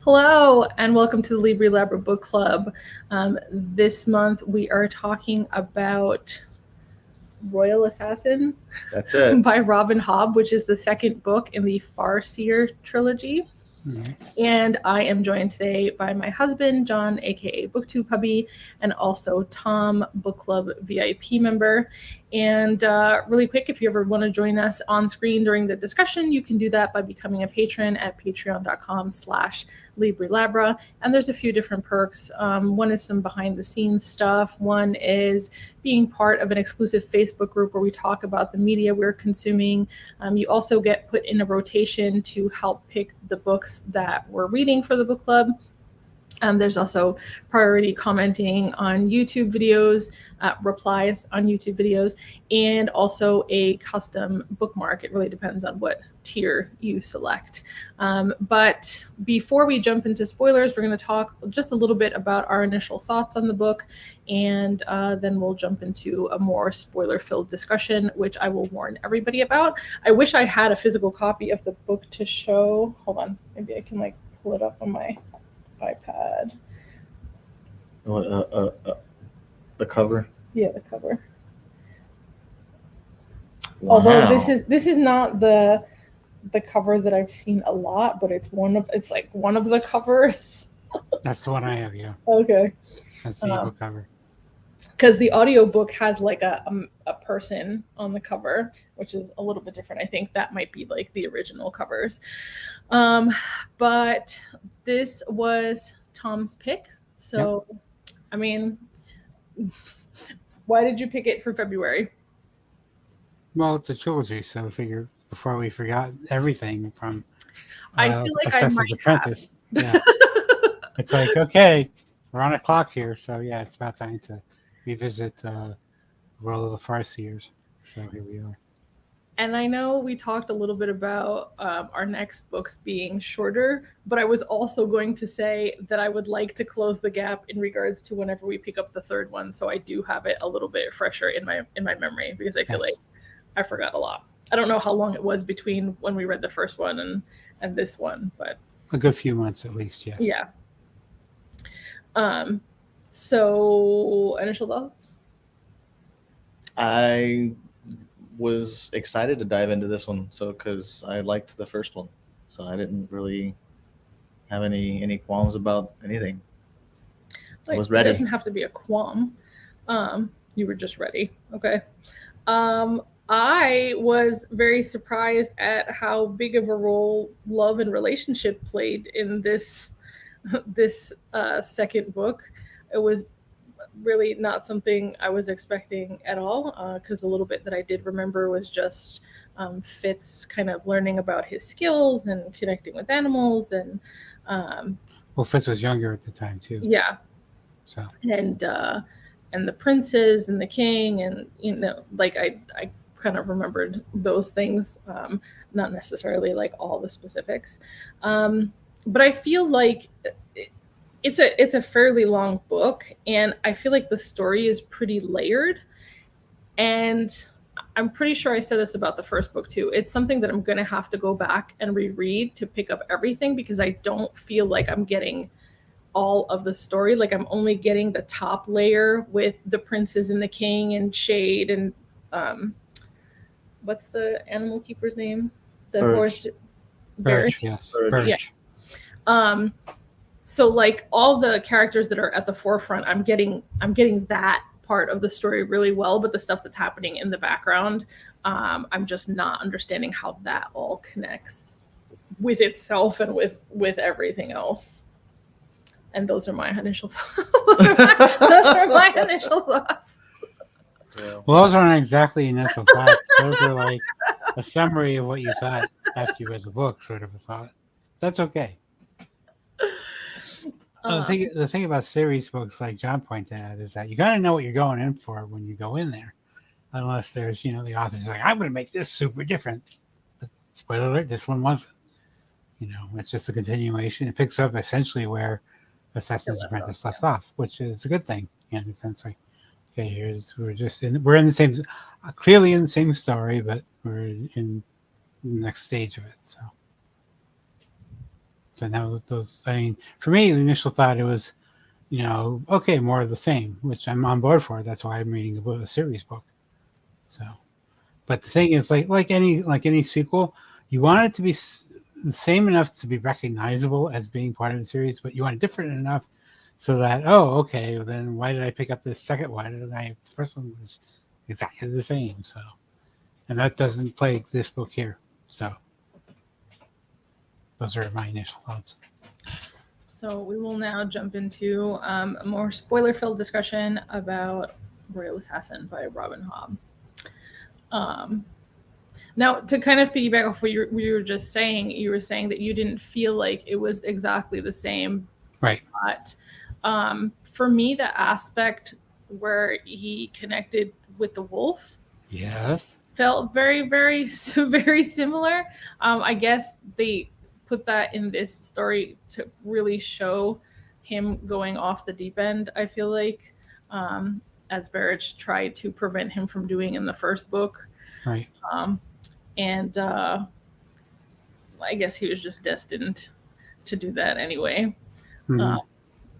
Hello, and welcome to the Libri Labra Book Club. This month we are talking about Royal Assassin That's it. by Robin Hobb, which is the second book in the Farseer trilogy. And I am joined today by my husband, John, aka BookTube Hubby, and also Tom, Book Club VIP member. And really quick, if you ever want to join us on screen during the discussion, you can do that by becoming a patron at patreon.com/Libri Labra. And there's a few different perks. One is some behind the scenes stuff. One is being part of an exclusive Facebook group where we talk about the media we're consuming. You also get put in a rotation to help pick the books that we're reading for the book club. There's also priority commenting on YouTube videos, replies on YouTube videos, and also a custom bookmark. It really depends on what tier you select. But before we jump into spoilers, we're going to talk just a little bit about our initial thoughts on the book, and then we'll jump into a more spoiler-filled discussion, which I will warn everybody about. I wish I had a physical copy of the book to show. Hold on, maybe I can pull it up on my iPad. The cover. Yeah, the cover. Wow. Although this is not the cover that I've seen a lot, but it's one of the covers. That's the one I have, yeah. Okay. That's the ebook cover. Because the audiobook has a person on the cover, which is a little bit different. I think that might be the original covers. But this was Tom's pick. So, yep. I mean, why did you pick it for February? Well, it's a trilogy, so I figure before we forgot everything from I feel like Assassin's Apprentice. Yeah. It's like, okay, we're on a clock here, so yeah, it's about time to revisit World of the Farseers. So here we are. And I know we talked a little bit about our next books being shorter, but I was also going to say that I would like to close the gap in regards to whenever we pick up the third one, so I do have it a little bit fresher in my memory, because I feel like I forgot a lot. I don't know how long it was between when we read the first one and this one, but a good few months at least, yes. Yeah. So initial thoughts? I was excited to dive into this one, because I liked the first one, so I didn't really have any qualms about anything. I was ready. It doesn't have to be a qualm. You were just ready. Okay. I was very surprised at how big of a role love and relationship played in this second book. It was really not something I was expecting at all, because the little bit that I did remember was just Fitz kind of learning about his skills and connecting with animals, and well, Fitz was younger at the time too. Yeah. So and the princes and the king, and I kind of remembered those things, not necessarily all the specifics, but I feel like it's a fairly long book, and I feel like the story is pretty layered, and I'm pretty sure I said this about the first book too. It's something that I'm going to have to go back and reread to pick up everything, because I don't feel like I'm getting all of the story. I'm only getting the top layer with the princes and the king and Shade and what's the animal keeper's name? The horse. Birch, yes. Birch. Yeah. So all the characters that are at the forefront, I'm getting that part of the story really well, but the stuff that's happening in the background, I'm just not understanding how that all connects with itself and with everything else. And those are my initial thoughts. Those are my initial thoughts. Well, those aren't exactly initial thoughts. Those are a summary of what you thought after you read the book, sort of a thought. That's okay. The thing about series books, like John pointed out, is that you got to know what you're going in for when you go in there. Unless there's, the author's like, I'm going to make this super different. But spoiler alert, this one wasn't. It's just a continuation. It picks up essentially where Assassin's Apprentice left off, which is a good thing in a sense. Okay, we're in the same, clearly in the same story, but we're in the next stage of it. So So now those, I mean, for me, the initial thought it was, you know, okay, more of the same, which I'm on board for. That's why I'm reading a series book. So, but the thing is, like any sequel, you want it to be the same enough to be recognizable as being part of the series, but you want it different enough so that, oh, okay, well then why did I pick up this second one? The first one was exactly the same. So, and that doesn't plague this book here. So, those are my initial thoughts. So we will now jump into a more spoiler-filled discussion about Royal Assassin by Robin Hobb. Now, to kind of piggyback off what you were just saying, you were saying that you didn't feel like it was exactly the same. Right. But for me, the aspect where he connected with the wolf, yes, felt very, very, very similar. I guess they put that in this story to really show him going off the deep end, I feel like, as Barrett tried to prevent him from doing in the first book. Right. And I guess he was just destined to do that anyway. Mm-hmm.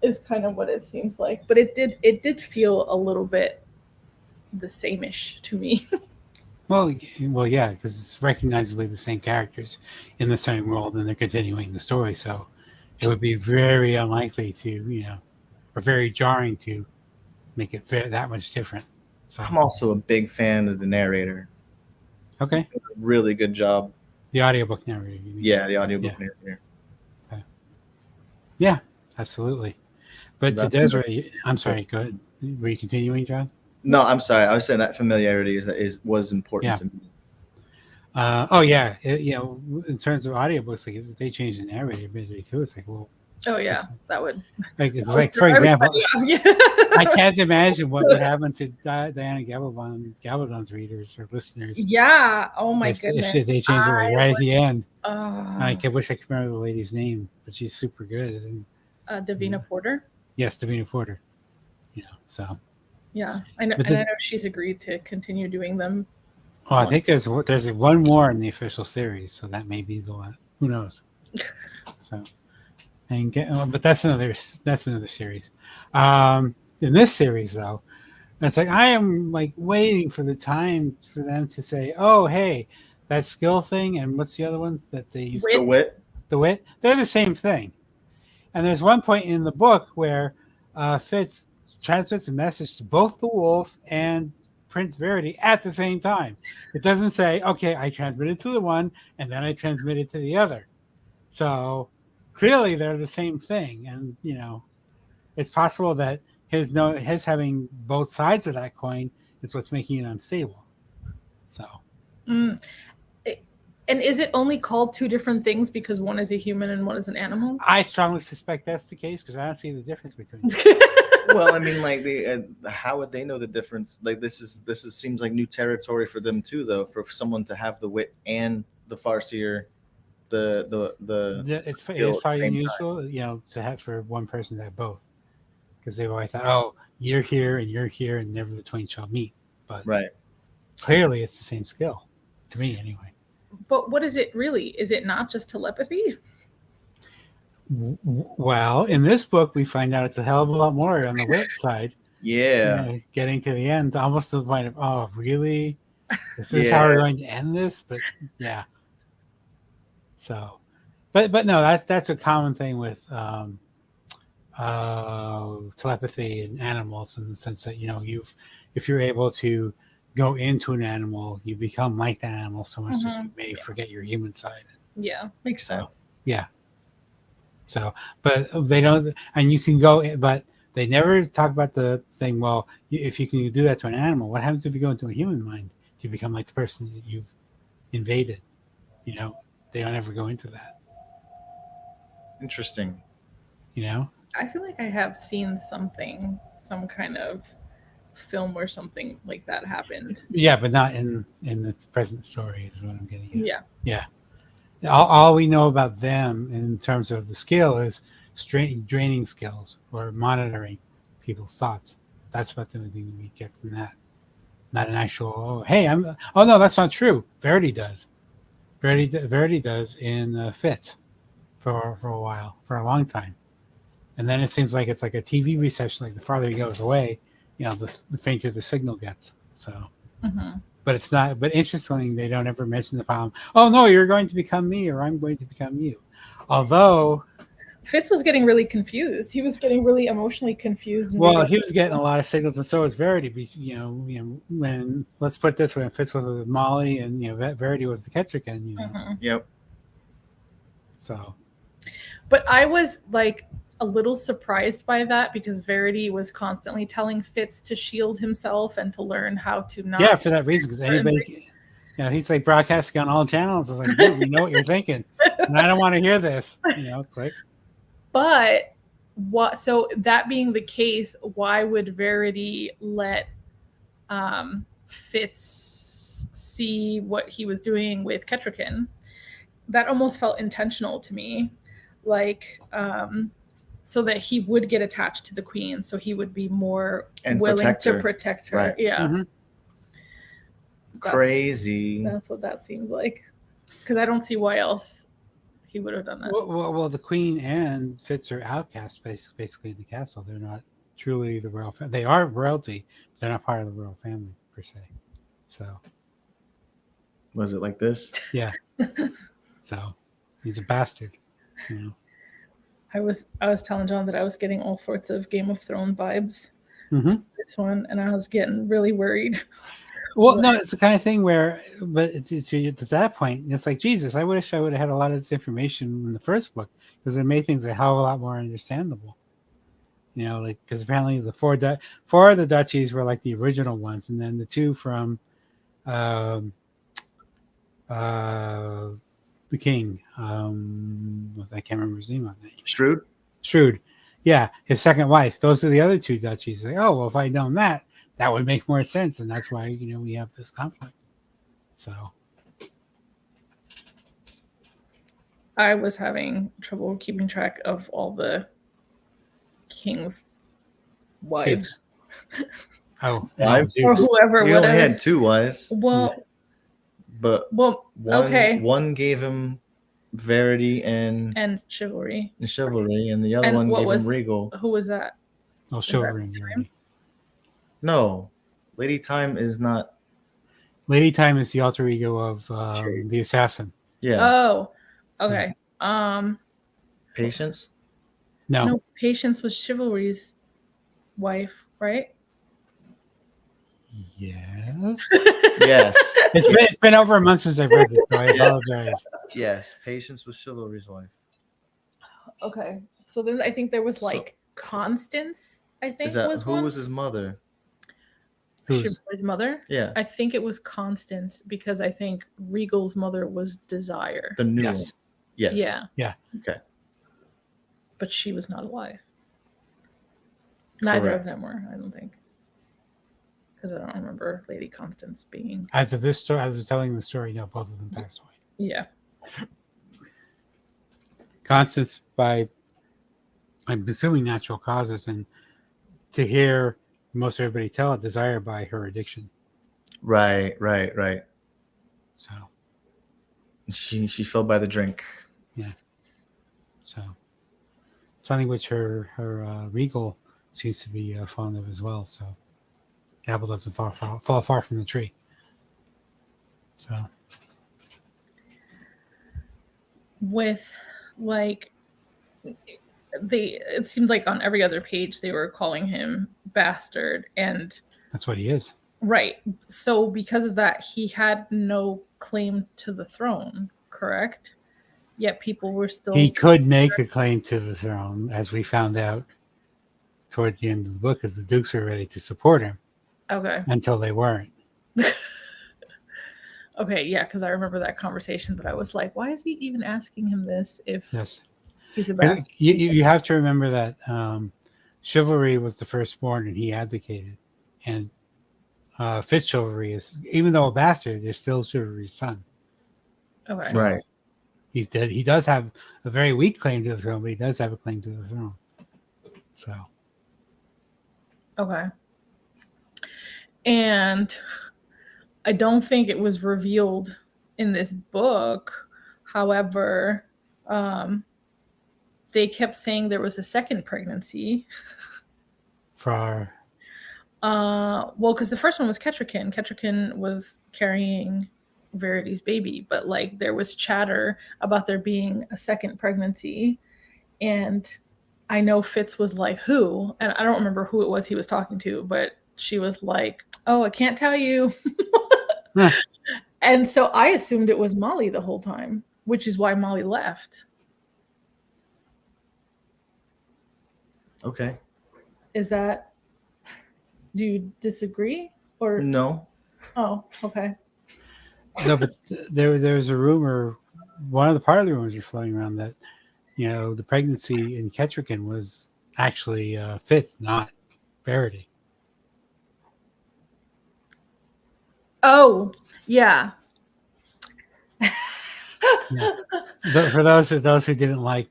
Is kind of what it seems like. But it did feel a little bit the same-ish to me. Well, yeah, because it's recognizably the same characters in the same world, and they're continuing the story. So it would be very unlikely to, you know, or very jarring to make it that much different. So I'm also a big fan of the narrator. Okay. Really good job. The audiobook narrator. Yeah, the audiobook narrator. Okay. Yeah, absolutely. But to Desiree, I'm sorry, go ahead. Were you continuing, John? No, I'm sorry. I was saying that familiarity was important to me. You know, in terms of audiobooks, like if they change the narrator midway through, it's like, well, oh yeah, that would. It's like, for example, I can't imagine what would happen to Diana Gabaldon's readers or listeners. Yeah. Oh my goodness. If they change it right at the end. Oh. I wish I could remember the lady's name, but she's super good. And, Davina Porter. Yes, Davina Porter. You know, so. Yeah, I know. I know she's agreed to continue doing them. Oh, I think there's one more in the official series, so that may be the one. Who knows? So, but that's another series. In this series, though, it's like I am like waiting for the time for them to say, "Oh, hey, that skill thing," and what's the other one that they use? The wit. The wit. They're the same thing. And there's one point in the book where Fitz transmits a message to both the wolf and Prince Verity at the same time. It doesn't say, okay, I transmitted to the one and then I transmitted to the other. So clearly they're the same thing. And, you know, it's possible that his having both sides of that coin is what's making it unstable. So. And is it only called two different things because one is a human and one is an animal? I strongly suspect that's the case because I don't see the difference between them. Well, I mean, like how would they know the difference? Like this seems like new territory for them too, though. For someone to have the wit and the farseer, it's probably unusual, you know, to have for one person to have both, because they've always thought, oh, you're here and never the twain shall meet. But right, clearly, it's the same skill to me, anyway. But what is it really? Is it not just telepathy? Well, in this book, we find out it's a hell of a lot more on the wit side. Yeah. You know, getting to the end, almost to the point of, oh, really? Is this how we're going to end this? But yeah. So, but no, that's a common thing with telepathy and animals, in the sense that, you know, if you're able to go into an animal, you become like that animal so much that you may forget your human side. Yeah, makes sense. Yeah. So, but they don't, and you can go, but they never talk about the thing. Well, if you can do that to an animal, what happens if you go into a human mind? Do you become like the person that you've invaded? You know, they don't ever go into that. Interesting. You know, I feel like I have seen some kind of film where something like that happened. Yeah, but not in the present story is what I'm getting at. Yeah. Yeah. All we know about them in terms of the skill is draining skills or monitoring people's thoughts. That's what the only thing we get from that. Not an actual, no, that's not true. Verity does. Verity does in Fitz for a while, for a long time. And then it seems like it's like a TV reception. Like the farther he goes away, the fainter the signal gets. So, but it's not. But interestingly, they don't ever mention the problem. Oh no, you're going to become me, or I'm going to become you. Although Fitz was getting really confused. He was getting really emotionally confused. Well, he was getting a lot of signals, and so was Verity. When let's put it this way, when Fitz was with Molly, and Verity was the Ketchikan. Yep. So, but I was like a little surprised by that because Verity was constantly telling Fitz to shield himself and to learn how to not. Yeah, for that reason, because anybody, he's like broadcasting on all channels. It's like, dude, we know what you're thinking, and I don't want to hear this. Click. But so that being the case, why would Verity let Fitz see what he was doing with Ketchikan? That almost felt intentional to me, like so that he would get attached to the queen, so he would be more willing to protect her. Right. Yeah. Crazy. That's what that seemed like, because I don't see why else he would have done that. Well, the queen and Fitz are outcasts basically in the castle. They're not truly the royal family. They are royalty, but they're not part of the royal family per se. So was it like this? Yeah. So he's a bastard. I was telling John that I was getting all sorts of Game of Thrones vibes. This one, and I was getting really worried. Well, no, it's the kind of thing where, but to that point, it's like, Jesus, I wish I would have had a lot of this information in the first book, because it made things a hell of a lot more understandable. Because apparently the four of the duchies were like the original ones, and then the two from the king, I can't remember his name on that. Shrewd. Yeah, his second wife. Those are the other two duchies. Like, oh, well, if I'd known that would make more sense, and that's why we have this conflict. So I was having trouble keeping track of all the king's wives. Wives or whoever. He only had 2 wives. But one gave him Verity and Chivalry. And the other one gave him Regal. Who was that? Oh, Chivalry and Verity. No, Lady Time is not. Lady Time is the alter ego of the assassin. Yeah. Oh, okay. Yeah. Patience? No, Patience was Chivalry's wife, right? Yes. Yes. It's been over a month since I've read this, so I apologize. Yes, Patience was Chivalry's wife. Okay, so then I think there was Constance. I think who was his mother? Chivalry's mother? Yeah. I think it was Constance, because I think Regal's mother was Desire. The new one. Yes. Yeah. Yeah. Okay. But she was not alive. Neither of them were, I don't think. Because I don't remember Lady Constance being. As of this story, as of telling the story, no, both of them passed away. Yeah. Constance, by, I'm assuming, natural causes, and to hear most everybody tell it, Desire by her addiction. Right. So she fell by the drink. Yeah. So something which her Regal seems to be fond of as well. So the apple doesn't fall far from the tree. So with it seemed like on every other page they were calling him bastard, and that's what he is. Right. So because of that, he had no claim to the throne, correct? Yet people were still. He could make a claim to the throne, as we found out toward the end of the book, as the dukes were ready to support him. Okay. Until they weren't. Okay, yeah, because I remember that conversation, but I was like, why is he even asking him this if he's a bastard? You have to remember that Chivalry was the firstborn, and he abdicated. And Fitz Chivalry is, even though a bastard, is still Chivalry's son. Okay. So right. He's dead. He does have a very weak claim to the throne, but he does have a claim to the throne. So. Okay. And I don't think it was revealed in this book. However, they kept saying there was a second pregnancy. For Well, because the first one was Kettrikin. Kettrikin was carrying Verity's baby, but like there was chatter about there being a second pregnancy, and I know Fitz was like, "Who?" And I don't remember who it was he was talking to, but she was like, "Oh, I can't tell you." And so I assumed it was Molly the whole time, which is why Molly left. Okay. Is that? Do you disagree? Or No. oh, okay. no, but there's a rumor. One of the part of the rumors are floating around that the pregnancy in Kettrikin was actually Fitz, not Verity. Oh, yeah. For those who didn't like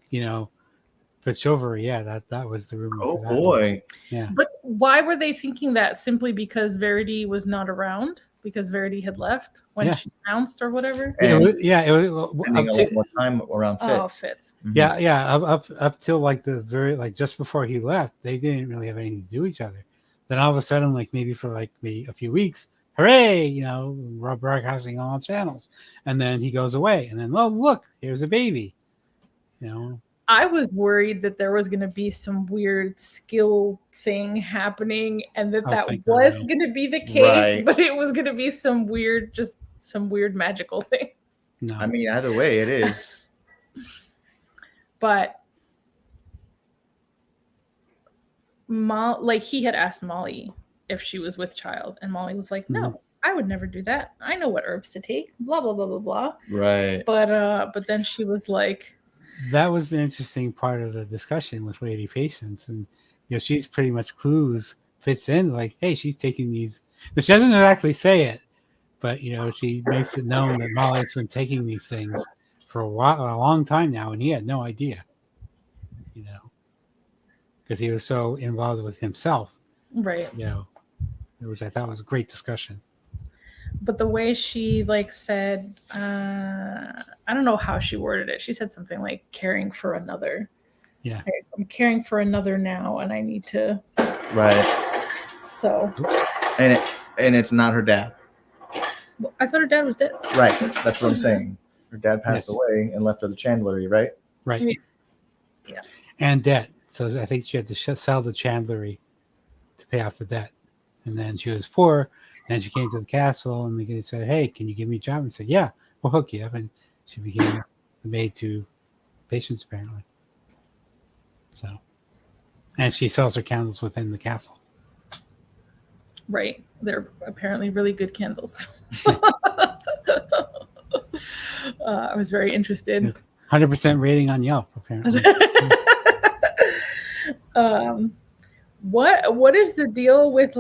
Fitz Chivalry, that was the rumor. Oh for that. boy. Yeah. But why were they thinking that? Simply because Verity was not around? Because Verity had left when she announced or whatever? It And was spending a lot more time around Fitz. Oh, Fitz. Mhm. Yeah. Up till like the very just before he left, they didn't really have anything to do with each other. Then all of a sudden, like maybe for like maybe a few weeks, hooray! We're broadcasting on all channels, and then he goes away, and then look, here's a baby. I was worried that there was going to be some weird skill thing happening, and that was going to be the case, Right. but it was going to be some weird magical thing. No, I mean, either way, it is. But he had asked Molly if she was with child, and Molly was like, "No, I would never do that. I know what herbs to take." Blah blah blah blah blah. Right. But then she was like, that was the interesting part of the discussion with Lady Patience, and she's pretty much fits in like, hey, she's taking these. She doesn't exactly say it, but she makes it known that Molly's been taking these things for a long time now, and he had no idea. Because he was so involved with himself, right. Which I thought was a great discussion. But the way she said, I don't know how she worded it. She said something like caring for another. Yeah. I'm caring for another now, and I need to. Right. So. And it's not her dad. Well, I thought her dad was dead. Right. That's what I'm saying. Her dad passed away and left her the chandlery, right? Right. Yeah. And debt. So I think she had to sell the chandlery to pay off the debt. And then she was poor. And she came to the castle, and they said, "Hey, can you give me a job?" And said, "Yeah, we'll hook you up." And she became the maid to Patience, apparently. So, and she sells her candles within the castle. Right, they're apparently really good candles. I was very interested. 100% rating on Yelp, apparently. What is the deal with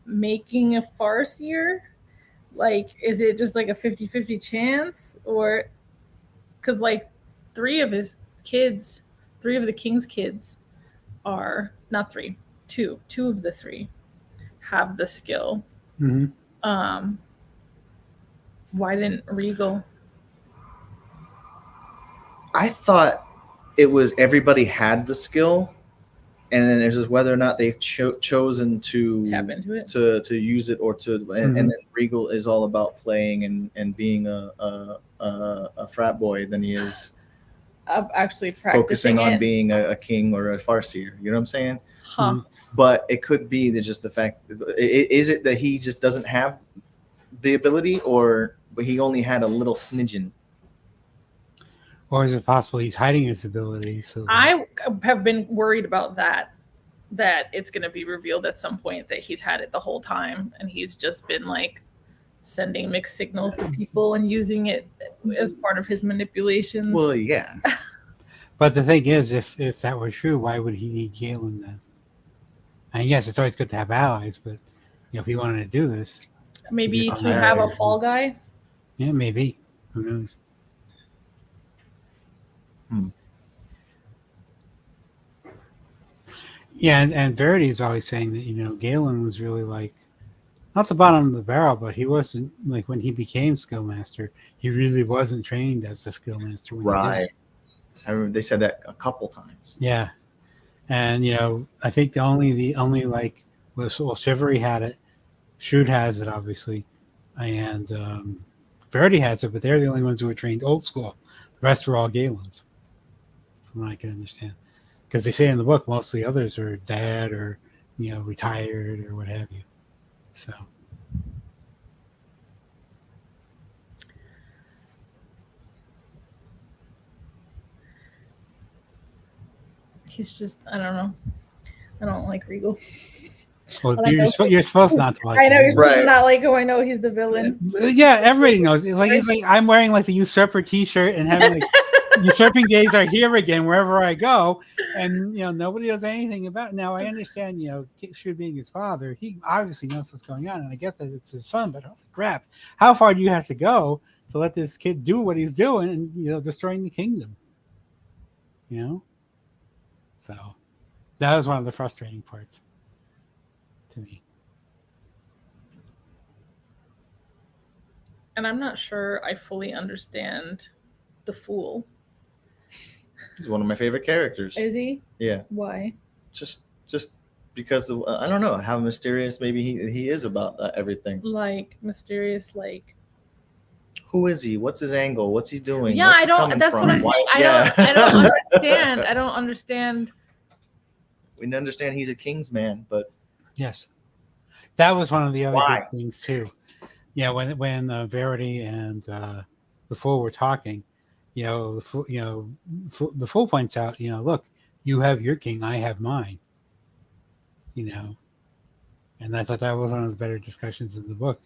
making a farseer? Is it just a 50-50 chance? Or because three of the king's kids are not three, two of the three have the skill. Mm-hmm. Why didn't Regal? I thought it was everybody had the skill, and then there's just whether or not they've chosen to tap into it, to use it, or and then Regal is all about playing and being a frat boy than he is actually focusing on being a king or a farseer. You know what I'm saying? Huh. But it could be that just the fact, is it that he just doesn't have the ability, or he only had a little smidgen? Or is it possible he's hiding his ability? So I have been worried about that it's going to be revealed at some point that he's had it the whole time, and he's just been sending mixed signals to people and using it as part of his manipulations. Well, yeah. But the thing is, if that were true, why would he need Galen then? And yes, it's always good to have allies, but if he wanted to do this, maybe to have a fall guy. Yeah, maybe. Who knows? Yeah, and Verity is always saying that Galen was really not the bottom of the barrel, but he wasn't when he became Skillmaster, he really wasn't trained as a Skillmaster when he did it. I remember they said that a couple times. Yeah, and I think the only like Chivalry had it, Shrewd has it obviously, and Verity has it, but they're the only ones who were trained old school. The rest are all Galens, from what I can understand, because they say in the book most of the others are dead or retired or what have you. So. He's just, I don't know. I don't like Regal. Well, you're supposed not to like I know him. you're supposed to Right. not like him. I know he's the villain. Yeah, everybody knows. It's like he's like, I'm wearing like the usurper T-shirt and having like usurping days are here again wherever I go, and nobody does anything about it. Now I understand, Shrewd being his father, he obviously knows what's going on, and I get that it's his son. But holy crap, how far do you have to go to let this kid do what he's doing and destroying the kingdom? So that was one of the frustrating parts to me. And I'm not sure I fully understand the Fool. He's one of my favorite characters. Is he? Yeah, Why? just because of I don't know how mysterious maybe he is about everything. Like mysterious, like. Who is he? What's his angle? What's he doing? Yeah, What's I he don't. coming That's from? what I'm saying. Yeah. I don't understand. I don't understand. We understand he's a king's man, but Yes, that was one of the other Why? good things too. When Verity and the Fool were talking, the Fool points out, look, you have your king, I have mine. And I thought that was one of the better discussions in the book.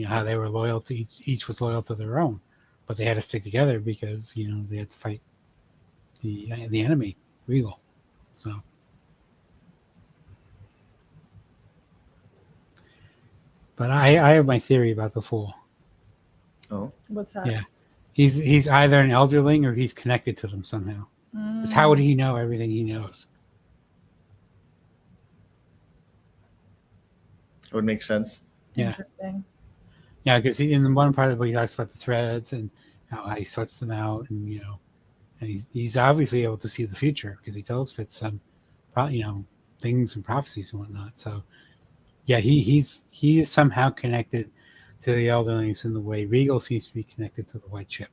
How they were loyal to each was loyal to their own, but they had to stick together because they had to fight the enemy, Regal. So. But I have my theory about the Fool. oh, What's that? Yeah. He's either an elderling or he's connected to them somehow. Mm. How would he know everything he knows? it would make sense. Yeah. Interesting. Yeah, because in the one part of the book he talks about the threads and how he sorts them out, and and he's obviously able to see the future because he tells Fitz some, things and prophecies and whatnot. So, yeah, he is somehow connected to the elderlings in the way Regal seems to be connected to the White Ship.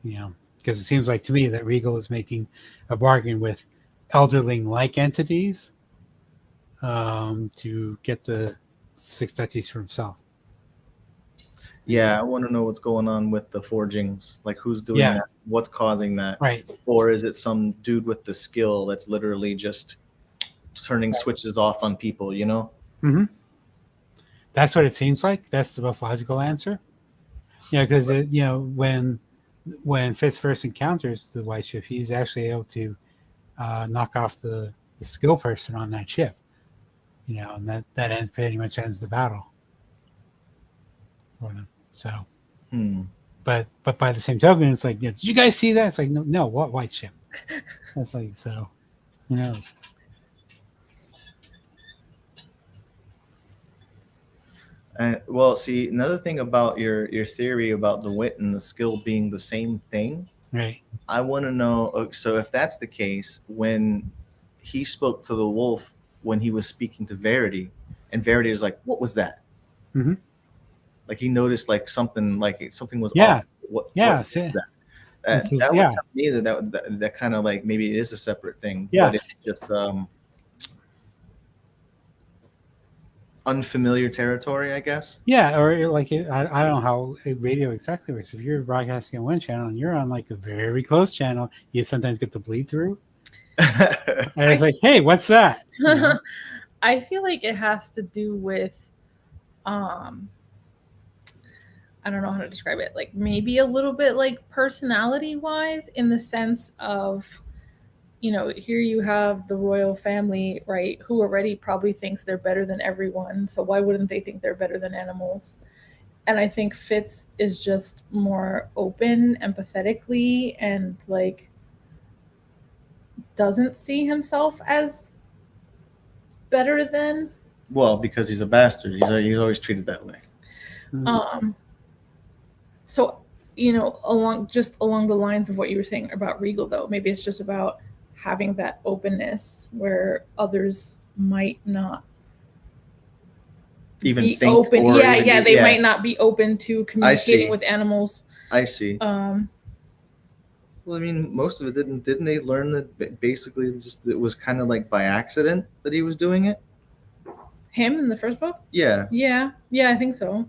Because it seems like to me that Regal is making a bargain with elderling-like entities to get the 6 duchies for himself. Yeah, I want to know what's going on with the forgings. Like, who's doing Yeah. that? What's causing that? Right. Or is it some dude with the skill that's literally just turning switches off on people? Mm-hmm. That's what it seems like. That's the most logical answer. Because when Fitz first encounters the White Ship, he's actually able to knock off the skill person on that ship. And that pretty much ends the battle for them. So, but by the same token, it's like, did you guys see that? It's like, no, what White Ship? That's like, so who knows? Well, see, another thing about your theory about the wit and the skill being the same thing, Right. I want to know. So, if that's the case, when he spoke to the wolf, when he was speaking to Verity, and Verity is like, "What was that?" Mm-hmm. Like he noticed like something was Yeah. off. What was Yeah. that? This is- That would yeah. tell me that kind of like maybe it is a separate thing. Yeah. But it's just unfamiliar territory, I guess. Yeah, or like I don't know how radio exactly works. If you're broadcasting on one channel and you're on like a very close channel, you sometimes get the bleed through, and it's like, hey, what's that? I feel like it has to do with I don't know how to describe it. Like maybe a little bit like personality wise, in the sense of, here you have the royal family, right, who already probably thinks they're better than everyone. So why wouldn't they think they're better than animals? And I think Fitz is just more open empathetically and like doesn't see himself as better than. Well, because he's a bastard. He's always treated that way. So along the lines of what you were saying about Regal, though. Maybe it's just about having that openness where others might not Even be think open. or Yeah, even yeah, do- they yeah. might not be open to communicating see. with animals. I see. Um, Well, I mean, most of it didn't they learn that basically just it was kind of like by accident that he was doing it? him in the first book? Yeah. Yeah, I think so.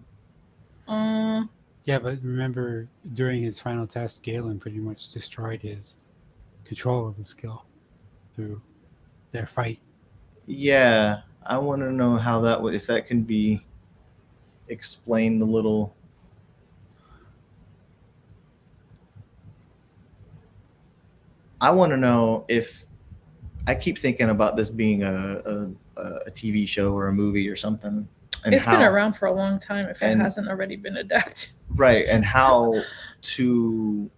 Yeah, but remember, during his final test, Galen pretty much destroyed his control of the skill through their fight. Yeah. I want to know how that would, if that can be explained a little. I want to know if I keep thinking about this being a TV show or a movie or something. And it's been around for a long time if it and- hasn't already been adapted. Right. And how to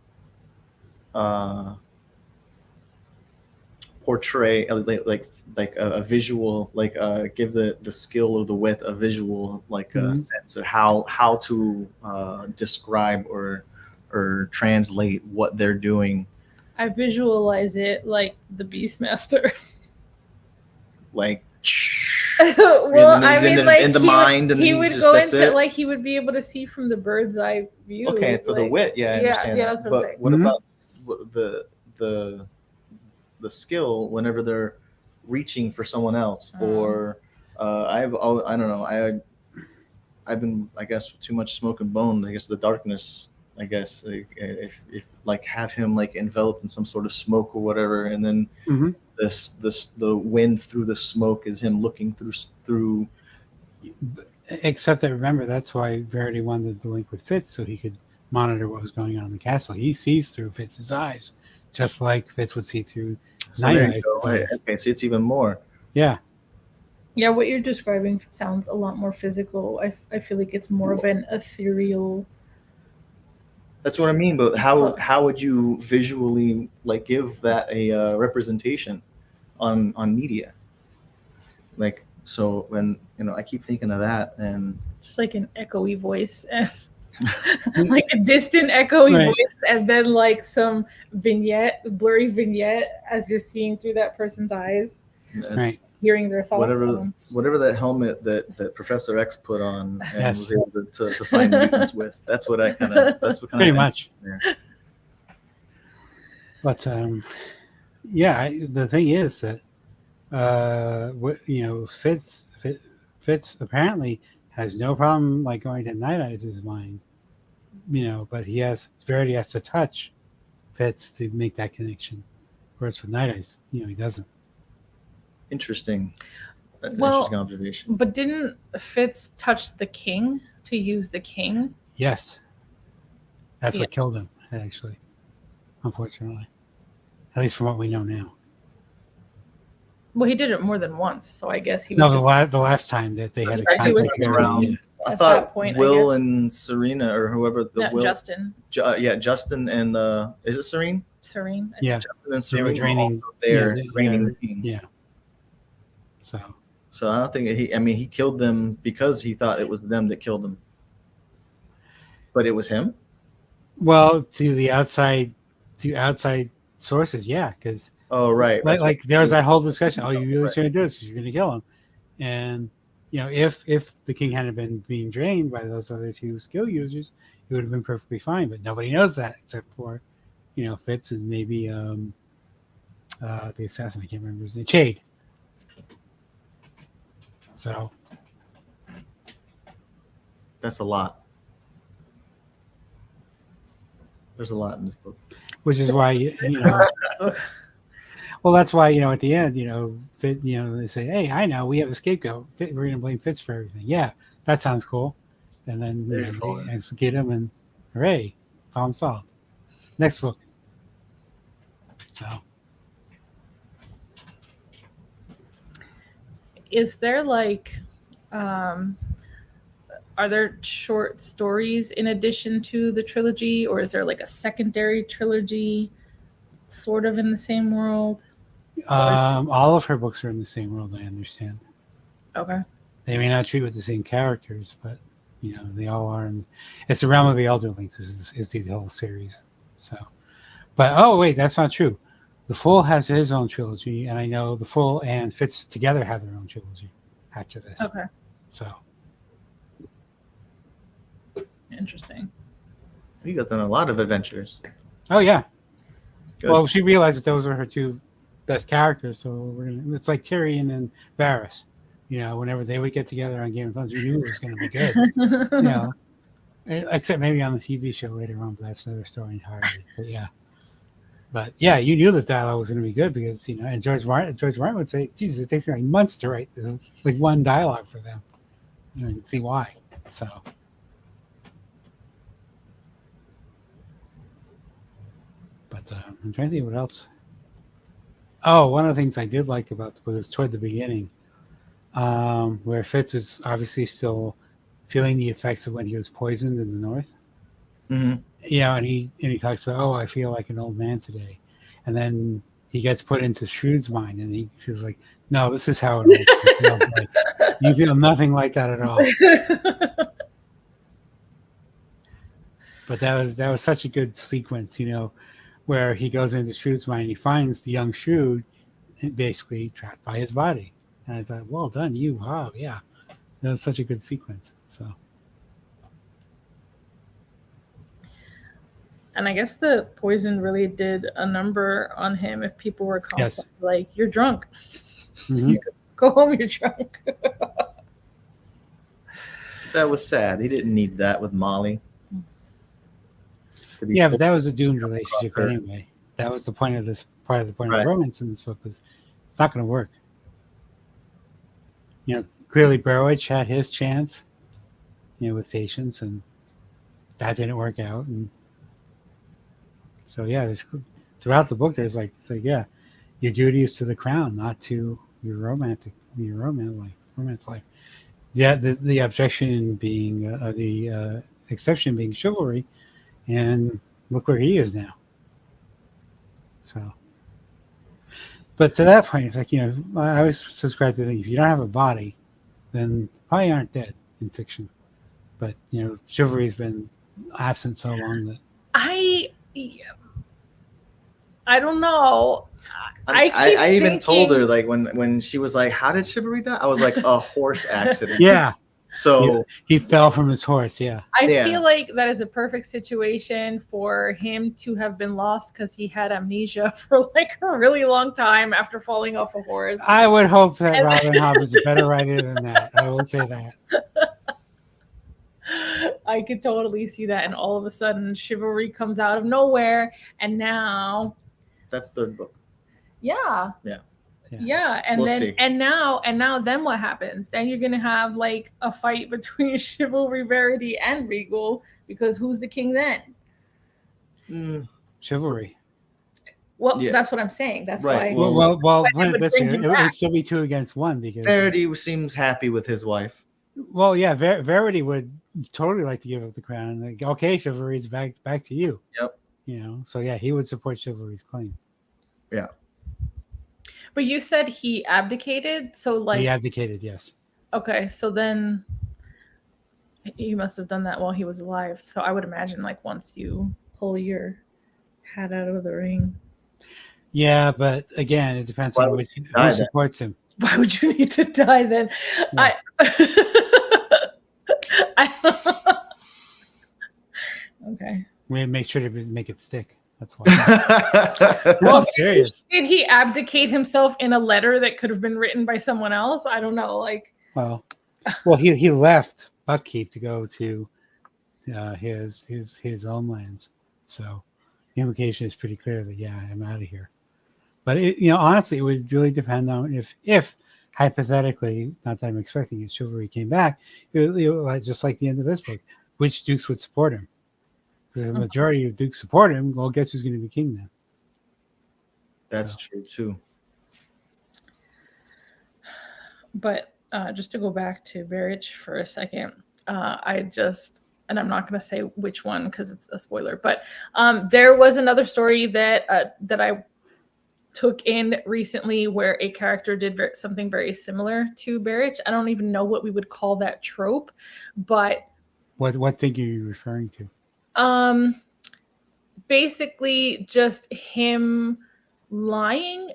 portray like a visual, like give the skill or the wit a visual like sense of how to describe or translate what they're doing. I visualize it like the Beastmaster. Like Well, I mean, like in the mind, and he then would just, go that's into it? like he would be able to see from the bird's eye view. Okay, for the like- wit, yeah, I understand yeah, that. that's what I'm But saying. what Mhm. about the skill whenever they're reaching for someone else, or I don't know, I've been, I guess, too much smoke and bone. I guess the darkness. I guess like, if like have him like enveloped in some sort of smoke or whatever, and then Mhm. the wind through the smoke is him looking through. Except that, remember, that's why Verity wanted the link with Fitz, so he could monitor what was going on in the castle. He sees through Fitz's eyes, just like Fitz would see through So Night there you Eyes' go. eyes. Okay, so it's even more. Yeah. Yeah, what you're describing sounds a lot more physical. I feel like it's more of an ethereal. That's what I mean. But how would you visually like give that a representation on media? Like, so when I keep thinking of that, and Just like an echoey voice, and like a distant echoey Right. voice, and then like some blurry vignette as you're seeing through that person's eyes, it's Right. hearing their thoughts. whatever that helmet that Professor X put on and Yes. was able to find mutants with. That's what I kind of. That's what kind Pretty of much. Yeah. But the thing is that Fitz apparently has no problem like going to Night Eyes' mind, but Verity has to touch Fitz to make that connection, whereas with Night Eyes, he doesn't. Interesting. That's an Well, interesting observation. But didn't Fitz touch the king to use the king? Yes, that's Yeah. what killed him, actually. Unfortunately, at least from what we know now. Well, he did it more than once, so I guess he was. No, the last time that they had a He was contact around. area. I at thought that point, I Will guess. and Serena or whoever Justin, Justin and is it Serene? Serene. Yeah, Justin and they were Serene draining. also there yeah, draining the king. Yeah. So So I don't think he killed them because he thought it was them that killed him. But it was him? well, to outside sources, yeah, because Oh right. like there was that whole discussion. Oh, you really shouldn't do this because you're going to kill him. And if the king hadn't been being drained by those other two skill users, it would have been perfectly fine. But nobody knows that except for Fitz and maybe the assassin. I can't remember his name. Chade. So That's a lot. There's a lot in this book. which is why well, that's why at the end Fitz, they say, hey, I know we have a scapegoat. We're going to blame Fitz for everything. Yeah, that sounds cool. And then they execute him, and hooray, problem solved. Next book. So Is there like, are there short stories in addition to the trilogy, or is there like a secondary trilogy, sort of in the same world? all of her books are in the same world, I understand. Okay. They may not treat with the same characters, but You know, they all are. And it's the realm of the Elderlings is the whole series. So, but oh wait, that's not true. The Fool has his own trilogy, and I know the Fool and Fitz together have their own trilogy after this. Okay. So Interesting. You guys done a lot of adventures. oh yeah. Good. Well, she realized that those were her two best characters, so it's like Tyrion and Varys. You know, whenever they would get together on Game of Thrones, we knew it was going to be good. You know, except maybe on the TV show later on, but that's another story entirely. But yeah, you knew the dialogue was going to be good because you know, and George Martin would say, "Jesus, it takes me like months to write this, like one dialogue for them." You know, you can see why. So. But I'm trying to think what else. Oh, one of the things I did like about the book was toward the beginning, where Fitz is obviously still feeling the effects of when he was poisoned in the north. Mm-hmm. Yeah, and he talks about, oh, I feel like an old man today, and then he gets put into Shrewd's mind, and he feels like, no, this is how an old man feels like. You feel nothing like that at all. But that was such a good sequence, you know, where he goes into Shrewd's mind and he finds the young Shrewd basically trapped by his body. And I thought, well done, you, Hobb. Yeah. That was such a good sequence. So. And I guess the poison really did a number on him if people were constantly like, you're drunk. Mm-hmm. Go home, you're drunk. That was sad. He didn't need that with Molly. Yeah, but that was a doomed relationship anyway. That was the point of this part of the point of romance in this book was it's not going to work. You know, clearly Burwich had his chance, you know, with Patience, and that didn't work out. And so yeah, there's throughout the book there's like it's like yeah, your duty is to the crown, not to your romance life. Yeah, the objection being the exception being chivalry. And look where he is now. So, but to that point, it's like, you know, I always subscribe to the thing, if you don't have a body, then probably aren't dead in fiction. But, you know, chivalry's been absent so long that I don't know. I even told her, like, when she was like, how did chivalry die? I was like, a horse accident. Yeah. So he fell from his horse. Yeah. I feel like that is a perfect situation for him to have been lost because he had amnesia for like a really long time after falling off a horse. I would hope that Robin Hobb is a better writer than that. I will say that. I could totally see that, and all of a sudden, chivalry comes out of nowhere, and now that's third book. Yeah. And we'll then see. and now then what happens? Then you're gonna have like a fight between Chivalry, Verity, and Regal because who's the king then? Chivalry. Well, that's what I'm saying. That's right. why. Well, it would still be 2 against 1 because Verity seems happy with his wife. Well, yeah, Verity would totally like to give up the crown. Like, okay, Chivalry, it's back to you. Yep. You know, so yeah, he would support Chivalry's claim. Yeah. But you said he abdicated, so like he abdicated, yes. Okay, so then he must have done that while he was alive. So I would imagine, like, once you pull your hat out of the ring. Yeah, but again, it depends on who supports him. Why would you need to die then? Yeah. Okay. We make sure to make it stick. That's why. No, I'm serious. Did he abdicate himself in a letter that could have been written by someone else? I don't know. Like, well, he left Buckkeep to go to his own lands. So the implication is pretty clear that I'm out of here. But honestly, it would really depend on if hypothetically, not that I'm expecting it, Chivalry came back, just like the end of this book, which dukes would support him. The majority of dukes support him. Well, guess who's going to be king then? That's true too. But just to go back to Berich for a second, and I'm not going to say which one because it's a spoiler, but there was another story that I took in recently where a character did something very similar to Berich. I don't even know what we would call that trope, but What thing are you referring to? Basically just him lying.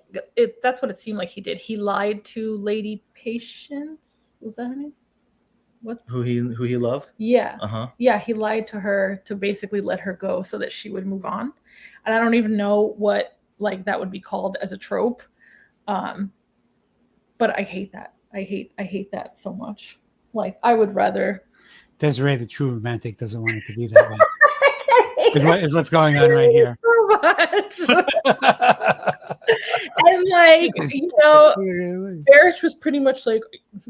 That's what it seemed like he did. He lied to Lady Patience. Was that her name? What? Who he loved? Yeah. Uh-huh. Yeah, he lied to her to basically let her go so that she would move on. And I don't even know what like that would be called as a trope. But I hate that. I hate that so much. Like I would rather Desiree, the true romantic, doesn't want it to be that way. Is what's going on right here. So much. And like, you know, Barrett was pretty much like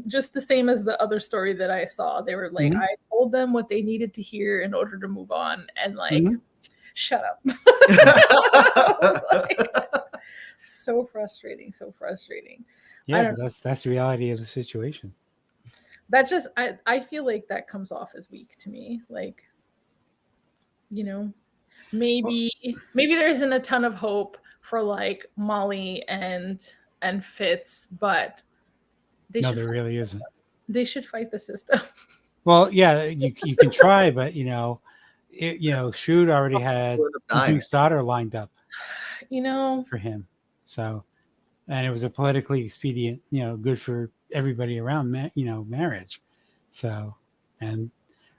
just the same as the other story that I saw. They were like, I told them what they needed to hear in order to move on, and like, shut up. Like, so frustrating, so frustrating. Yeah, but that's the reality of the situation. That just I feel like that comes off as weak to me. Like, you know, maybe there isn't a ton of hope for like Molly and Fitz, but there really isn't. They should fight the system. Well, yeah, you can try, but Shrewd already had the Duke's daughter lined up, for him. So, and it was a politically expedient, good for everybody around, marriage. So, and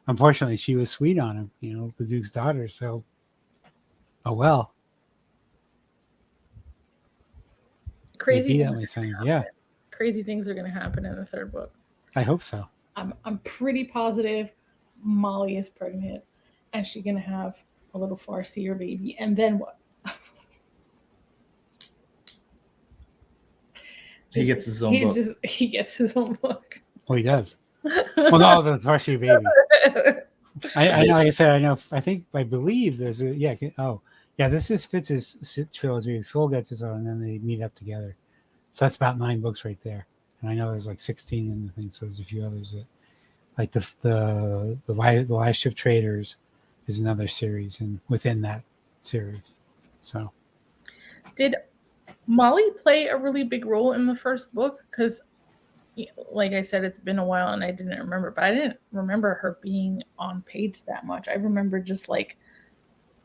unfortunately, she was sweet on him, the Duke's daughter. So, oh well. Crazy. That makes sense. Yeah. Crazy things are going to happen in the third book. I hope so. I'm pretty positive Molly is pregnant and she's going to have a little Farseer baby. And then what? He gets his own book. He gets his own book. Oh, he does. Well, no, the Farseer baby. I know. Like I said, I believe there's a this is Fitz's trilogy. Phil gets his own, and then they meet up together. So that's about 9 books right there. And I know there's like 16 in the thing, so there's a few others that, like the Last Ship Traders, is another series, and within that series. So, did Molly play a really big role in the first book? Because, like I said, it's been a while and I didn't remember, but I didn't remember her being on page that much. I remember just like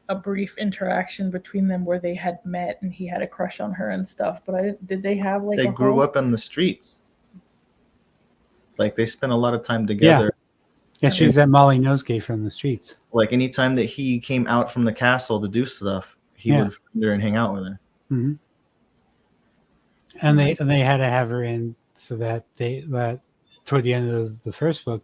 a brief interaction between them where they had met and he had a crush on her and stuff. But did they have like they grew up in the streets? Like they spent a lot of time together. Yeah, she's that Molly Nosegay from the streets. Like anytime that he came out from the castle to do stuff, he would find her and hang out with her. Mm-hmm. And they had to have her in so that toward the end of the first book,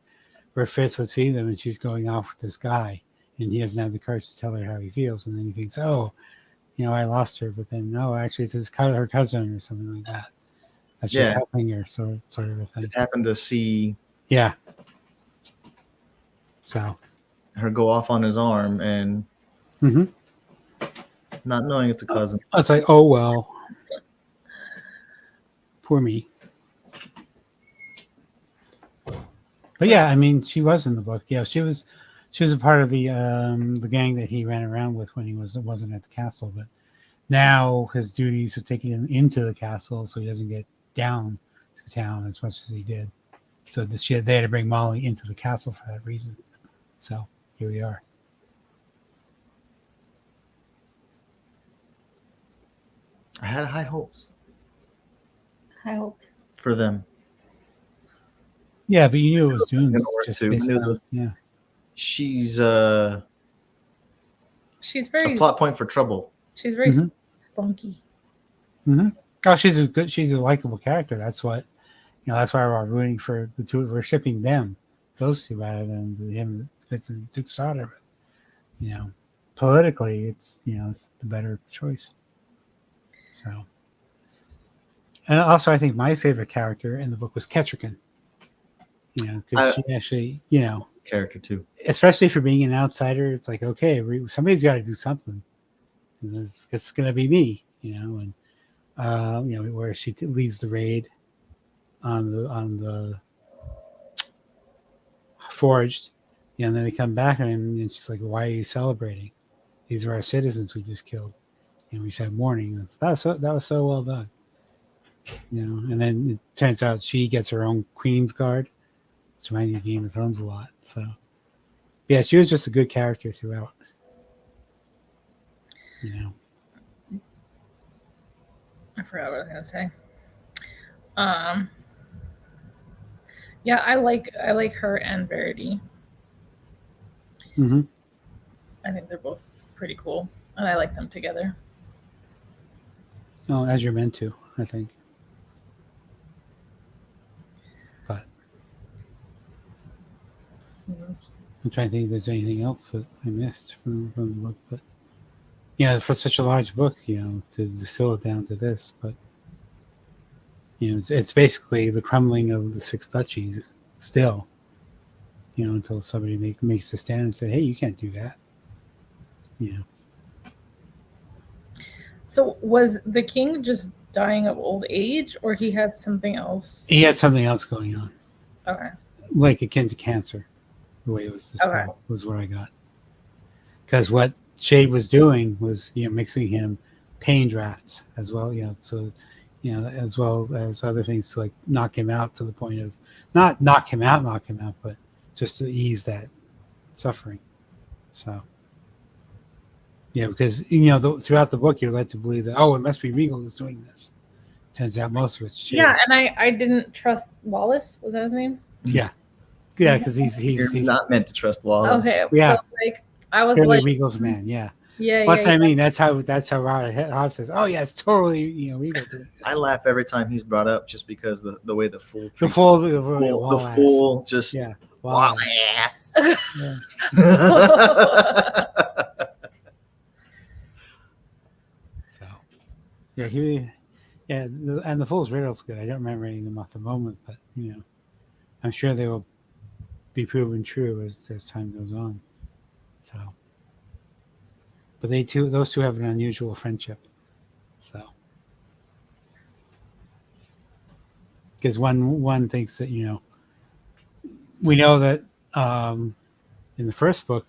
where Fitz would see them and she's going off with this guy, and he doesn't have the courage to tell her how he feels, and then he thinks, I lost her, but then no, actually it's her cousin or something like that. That's just helping her, sort of a thing. Just happened to see. Yeah. So. Her go off on his arm and not knowing it's a cousin. It's like, oh well. Poor me. But yeah, I mean, she was in the book. Yeah, she was a part of the gang that he ran around with when he wasn't at the castle. But now his duties are taking him into the castle, so he doesn't get down to town as much as he did. So they had to bring Molly into the castle for that reason. So here we are. I had high hopes. High hopes for them. Yeah, but you knew it was Dune. Yeah. She's very a plot point for trouble. She's very spunky. Mm-hmm. Oh, she's a likable character. That's what, that's why we're rooting for the two. We're shipping those two, rather than him, Fitz and Duke's daughter. But, politically, it's the better choice. So, and also I think my favorite character in the book was Kettrican. Because she actually, character too. Especially for being an outsider, it's like, okay, somebody's got to do something. And it's going to be me, and where she leads the raid on the Forged, and then they come back and she's like, "Why are you celebrating? These are our citizens we just killed, and we should have mourning." That was so well done, And then it turns out she gets her own Queen's Guard. It's reminding me of Game of Thrones a lot. So, Yeah, she was just a good character throughout. I forgot what I was gonna say. Yeah, I like her and Verity. Mm-hmm. I think they're both pretty cool, and I like them together. Oh, as you're meant to, I think. But I'm trying to think if there's anything else that I missed from the book. But yeah, for such a large book, to distill it down to this, but it's basically the crumbling of the six duchies still. Until somebody makes a stand and say, "Hey, you can't do that." So was the king just dying of old age, or he had something else? He had something else going on. Okay. Like akin to cancer, the way it was described was what I got. Because what Shade was doing was, mixing him pain drafts as well, as well as other things to like knock him out to the point of not knock him out, but just to ease that suffering. So, because throughout the book you're led to believe that it must be Regal who's doing this. Turns out most of it's Shade. Yeah, and I didn't trust Wallace. Was that his name? Yeah, because he's not meant to trust Wallace. Okay, yeah. So I was Clearly like Regal's man. Yeah. Yeah, What's I mean? That's how Robin Hobb says. Oh yeah, it's totally Regal doing this. I laugh every time he's brought up just because the way the fool just Wallace. So and the fool's riddle's good. I don't remember any of them off the moment, but I'm sure they will be proven true as time goes on. So. But those two have an unusual friendship. So, because one thinks that we know that in the first book,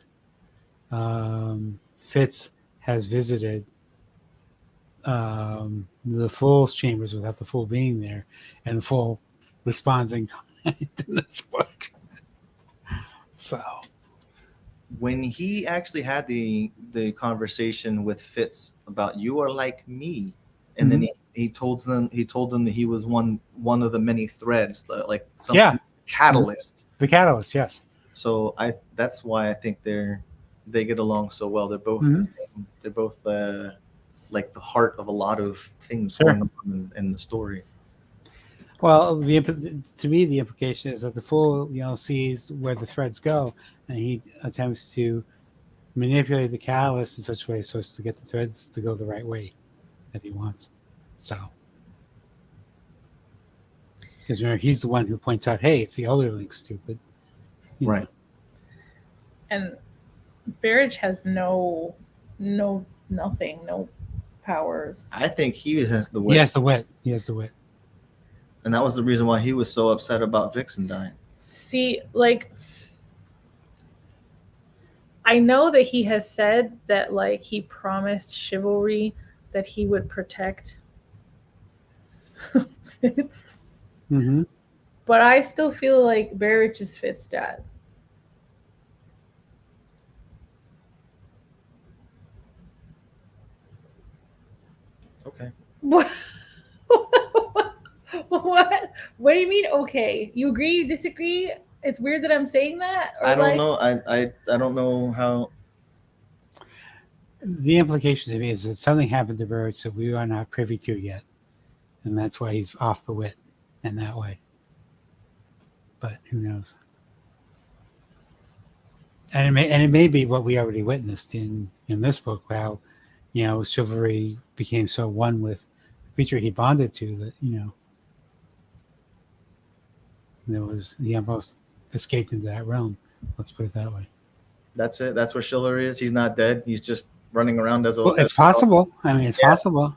Fitz has visited the Fool's chambers without the Fool being there, and the Fool responds in kind in this book. So. When he actually had the conversation with Fitz about you are like me, and then he told them that he was one of the many threads, like something catalyst. The catalyst, yes. So that's why I think they get along so well. They're both the same. They're both like the heart of a lot of things going on in the story. Well, to me, the implication is that the Fool, sees where the threads go, and he attempts to manipulate the catalyst in such a way so as to get the threads to go the right way that he wants. So, because he's the one who points out, "Hey, it's the Elderling, stupid." Right. And Barrage has no powers. I think he has the wit. He has the wit. And that was the reason why he was so upset about Vixen dying. See, I know that he has said that he promised Chivalry that he would protect Fitz. Mm-hmm. But I still feel like Barrage is Fitz's dad. Okay. What? What do you mean? Okay, you agree? You disagree? It's weird that I'm saying that. I don't know. I don't know how. The implication to me is that something happened to Burridge that we are not privy to yet, and that's why he's off the wit in that way. But who knows? And it may be what we already witnessed in this book, how Chivalry became so one with the creature he bonded to that he almost escaped into that realm. Let's put it that way. That's it. That's where Chivalry is. He's not dead. He's just running around as a. Well, it's possible. I mean, it's possible.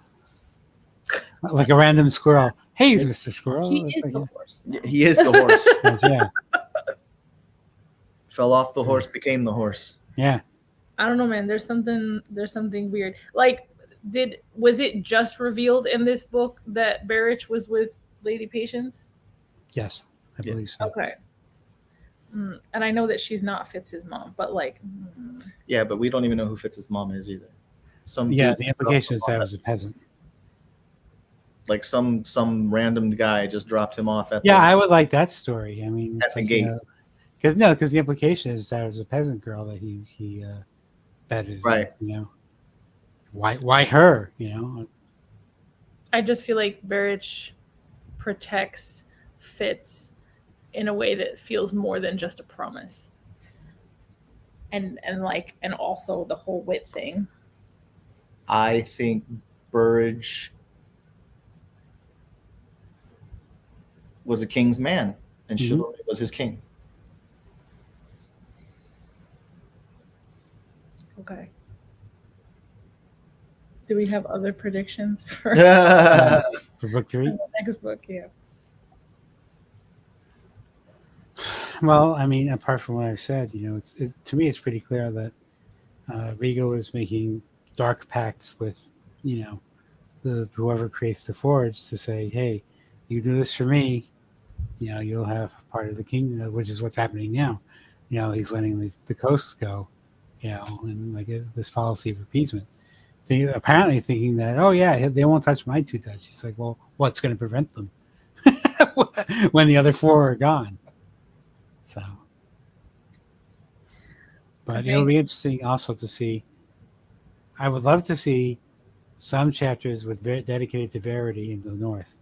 Like a random squirrel. Hey, Mr. Squirrel. He is the horse. He is the horse. Yeah. Fell off the horse, became the horse. Yeah. I don't know, man. There's something weird. Was it just revealed in this book that Barrage was with Lady Patience? Yes, I believe so. Okay. And I know that she's not Fitz's mom, but like, Yeah, but we don't even know who Fitz's mom is either. Some Yeah, dude the implication is that it was a peasant. like some random guy just dropped him off at Yeah, the, I would like that story. I mean, at it's the like, gate. because the implication is that it was a peasant girl that he bedded. Right. You know, why her? You know, I just feel like Barrich protects Fitz in a way that feels more than just a promise. And also the whole wit thing. I think Burridge was a king's man, and Mhm. chivalry was his king. Okay. Do we have other predictions for for book 3. the next book? Yeah. Well, I mean, apart from what I've said, you know, to me, it's pretty clear that Regal is making dark pacts with, you know, the whoever creates the Forge to say, hey, you do this for me, you know, you'll have part of the kingdom, which is what's happening now. You know, he's letting the coasts go, you know, and like this policy of appeasement. Apparently thinking that, oh yeah, they won't touch my 2 touch. He's like, well, what's going to prevent them when the other 4 are gone? So, but Okay. it'll be interesting also to see. I would love to see some chapters with dedicated to Verity in the north,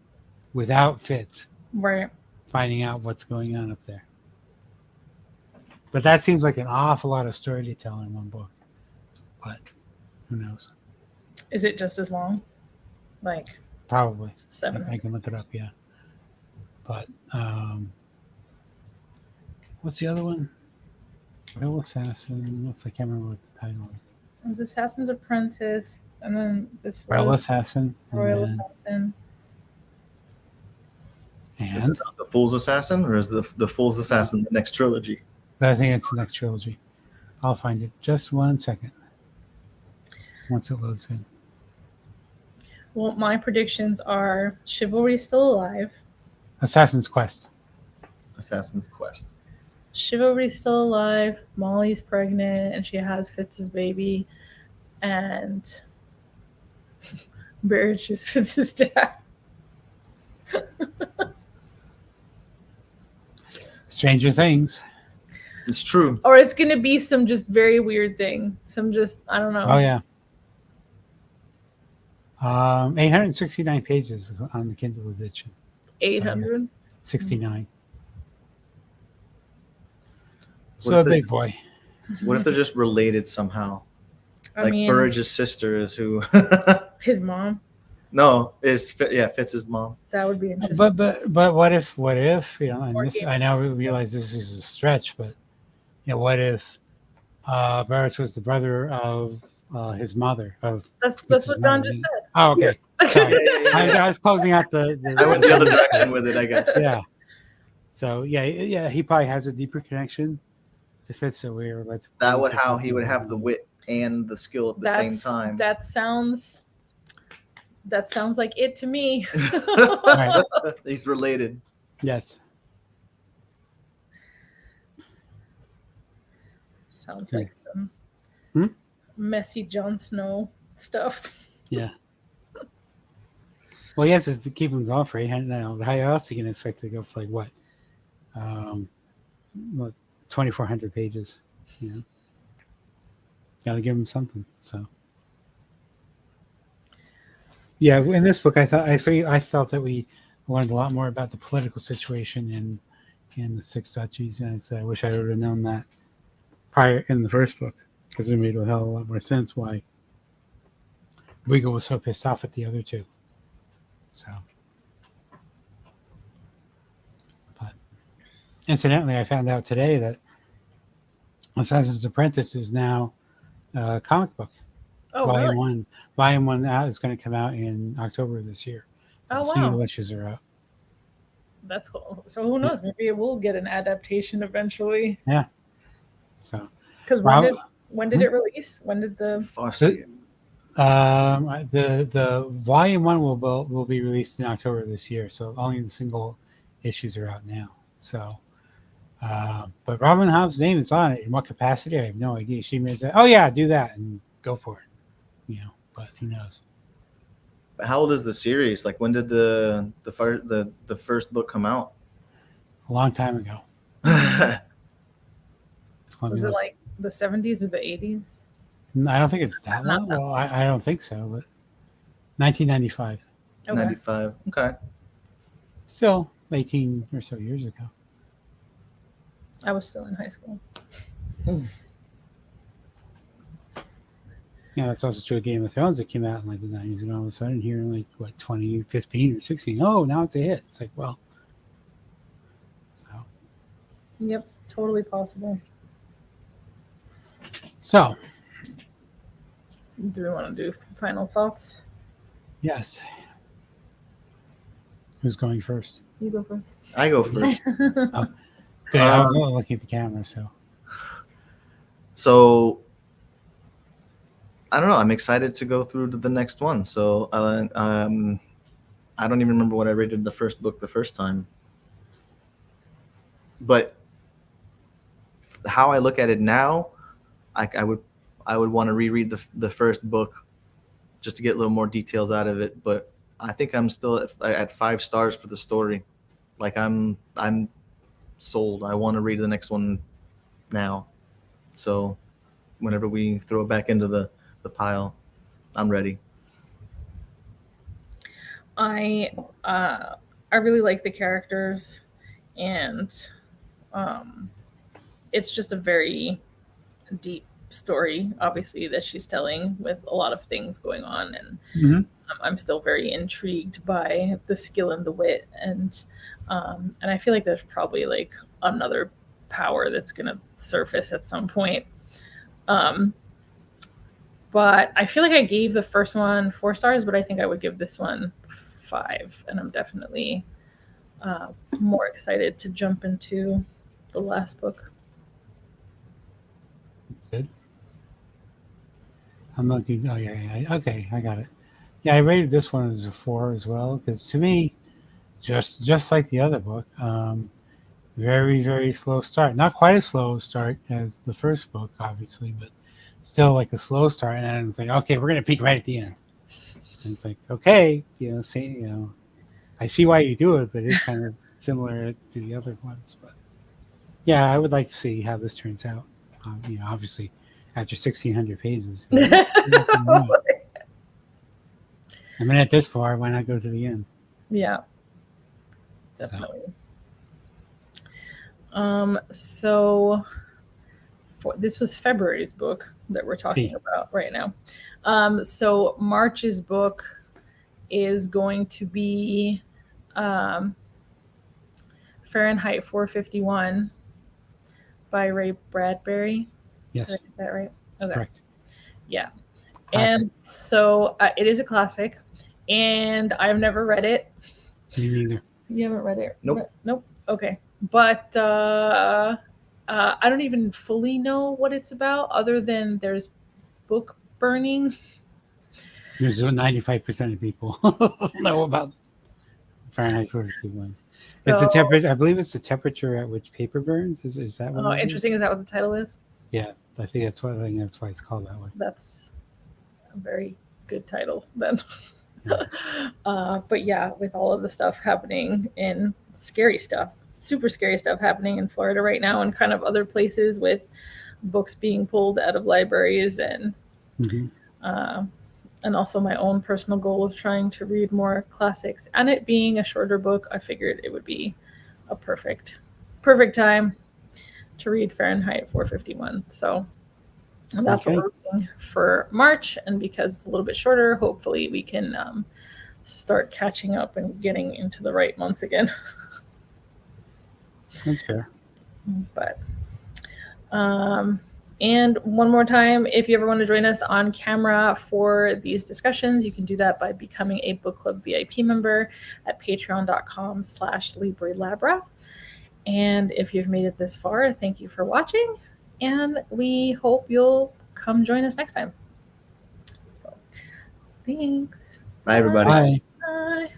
without Fitz Right. finding out what's going on up there. But that seems like an awful lot of story to tell in one book. But who knows? Is it just as long? Like Probably. 7? I can look it up. Yeah. But what's the other one? Royal Assassin. I can't remember what the title is. It was Assassin's Apprentice, and then this Royal Assassin. Royal and Assassin. Is it not the Fool's Assassin, or is the Fool's Assassin the next trilogy? I think it's the next trilogy. I'll find it. Just 1 second. Once it loads in. Well, my predictions are Chivalry's still alive. Assassin's Quest. Assassin's Quest. Chivalry's still alive. Molly's pregnant, and she has Fitz's baby. And Barrich is Fitz's dad. Stranger Things. It's true. Or it's going to be some just very weird thing. Some just, I don't know. Oh yeah. 869 pages on the Kindle edition. 800? 69. What So a if big boy. What if they're just related somehow? I Like mean, Burridge's sister is who? his mom. No, Fitz's mom. That would be interesting. But what if you know? And Or this, game. I now realize this is a stretch, but you know, what if Barrett was the brother of his mother? That's Fitz's what John mother. just said. Oh, okay. Sorry. Yeah. I was closing out the I went the other direction with it, I guess. yeah. So yeah, he probably has a deeper connection to Fitz. So That would how he would have the wit and the skill at the same time. That sounds like it to me. Right. He's related. Yes. Sounds like some Hmm? messy Jon Snow stuff. Yeah. Well, yes, it's to keep him going for 800. Now, how else you can expect to go for like what? 2,400 pages. You know, got to give him something. So, yeah, in this book, I felt that we learned a lot more about the political situation in the Six Duchies, and I said I wish I would have known that prior in the first book, because it made a hell of a lot more sense why Regal was so pissed off at the other two. So, but incidentally, I found out today that Assassin's Apprentice is now a comic book. Oh, Volume really? 1. Volume 1 is going to come out in October of this year. Oh, The wow. single issues are out. That's cool. So who knows? Maybe it will get an adaptation eventually. So, Because when did it release? When did the Farsi. the Volume 1 will be released in October of this year. So only the single issues are out now. So But Robin Hobb's name is on it. In what capacity? I have no idea. She may say, "Oh yeah, do that and go for it," But who knows? How old is the series? Like, when did the first book come out? A long time ago. I Let me Was it look. like the 70s or the 80s? I don't think it's that long. Well, I don't think so. But 1995, Okay. 95. Okay. still 18 or so years ago. I was still in high school. Yeah, that's also true of Game of Thrones. It came out in like the 90s, and all of a sudden here in like what 2015 or 16. Oh, now it's a hit. It's like, well, so Yep, it's totally possible. so Do we want to do final thoughts? yes. Who's going first? You go first. I go first. Good. I was only looking at the camera, so So I don't know. I'm excited to go through to the next one. So I don't even remember what I rated the first book the first time, but how I look at it now, I would want to reread the first book just to get a little more details out of it. But I think I'm still at 5 stars for the story. Like, I'm sold. I want to read the next one now. So whenever we throw it back into the pile, I'm ready. I really like the characters, and it's just a very deep story, obviously, that she's telling, with a lot of things going on, and I'm still very intrigued by the skill and the wit, and I feel like there's probably like another power that's gonna surface at some point. But I feel like I gave the first one 4 stars, but I think I would give this one 5, and I'm definitely more excited to jump into the last book. good. I'm looking. Oh yeah. Okay, I got it. Yeah, I rated this one as a 4 as well because to me, just like the other book, very very slow start. Not quite as slow a start as the first book, obviously, but still like a slow start. And then it's like, okay, we're gonna peak right at the end. And it's like, okay, I see why you do it, but it's kind of similar to the other ones. But yeah, I would like to see how this turns out. Obviously, after 1,600 pages. I mean, at this far, why not go to the end? Yeah, definitely. So this was February's book that we're talking about right now. So March's book is going to be Fahrenheit 451 by Ray Bradbury. Yes. Did I get that right? Okay. Correct. Yeah. Classic. And so it is a classic, and I've never read it. Me neither. You haven't read it? Nope. Nope. Okay. But I don't even fully know what it's about, other than there's book burning. There's 95% of people know about Fahrenheit 451. It's the temperature. I believe it's the temperature at which paper burns. Is that what? Oh, interesting. Is that what the title is? Yeah, I think that's why it's called that way. That's a very good title then. Yeah. But yeah, with all of the stuff happening in scary stuff, super scary stuff happening in Florida right now, and kind of other places with books being pulled out of libraries, and and also my own personal goal of trying to read more classics, and it being a shorter book, I figured it would be a perfect time to read Fahrenheit 451. So that's what we're reading for March, and because it's a little bit shorter, hopefully we can start catching up and getting into the right months again. That's fair. But and one more time, if you ever want to join us on camera for these discussions, you can do that by becoming a book club VIP member at patreon.com/Libri Labra. And if you've made it this far, thank you for watching, and we hope you'll come join us next time. So thanks. Bye, everybody. Bye. Bye.